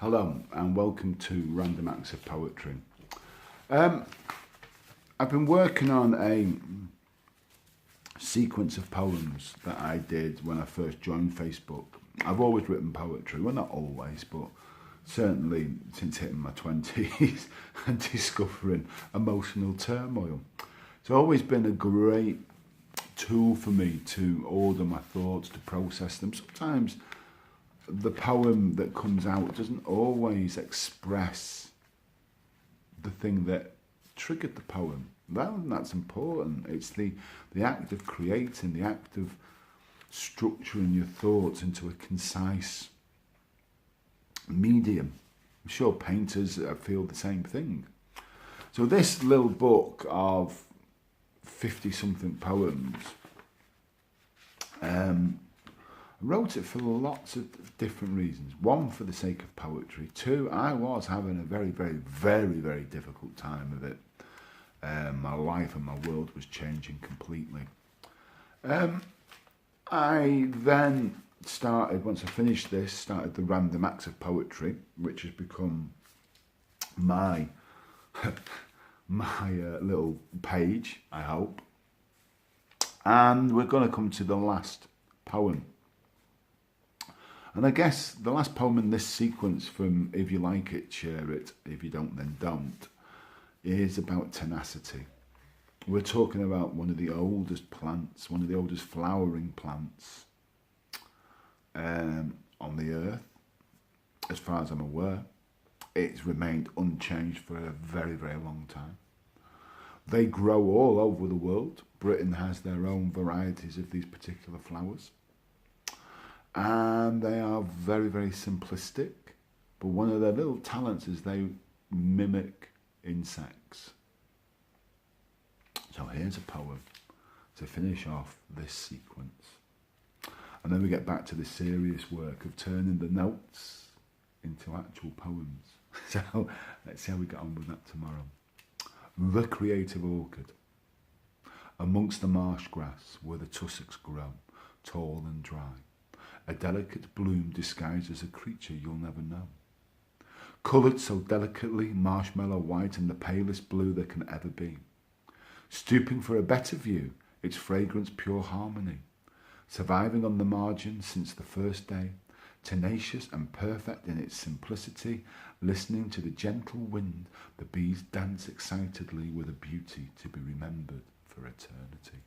Hello and welcome to Random Acts of Poetry. I've been working on a sequence of poems that I did when I first joined Facebook. I've always written poetry, well not always, but certainly since hitting my 20s and discovering emotional turmoil. It's always been a great tool for me to order my thoughts, to process them. Sometimes the poem that comes out doesn't always express the thing that triggered the poem. Well, that's important. It's the act of creating, the act of structuring your thoughts into a concise medium. I'm sure painters feel the same thing. So this little book of 50-something poems, I wrote it for lots of different reasons. One, for the sake of poetry. Two, I was having a very, very, very, very difficult time of it. My life and my world was changing completely. I then started, once I finished this, started the Random Acts of Poetry, which has become my little page, I hope. And we're going to come to the last poem. And I guess the last poem in this sequence from If You Like It, Share It, If You Don't, Then Don't, is about tenacity. We're talking about one of the oldest plants, one of the oldest flowering plants on the earth. As far as I'm aware, it's remained unchanged for a very, very long time. They grow all over the world. Britain has their own varieties of these particular flowers. And they are very, very simplistic. But one of their little talents is they mimic insects. So here's a poem to finish off this sequence. And then we get back to the serious work of turning the notes into actual poems. So let's see how we get on with that tomorrow. The creative orchid. Amongst the marsh grass where the tussocks grow, tall and dry. A delicate bloom disguises a creature you'll never know. Coloured so delicately, marshmallow white and the palest blue there can ever be. Stooping for a better view, its fragrance pure harmony. Surviving on the margin since the first day, tenacious and perfect in its simplicity, listening to the gentle wind, the bees dance excitedly with a beauty to be remembered for eternity.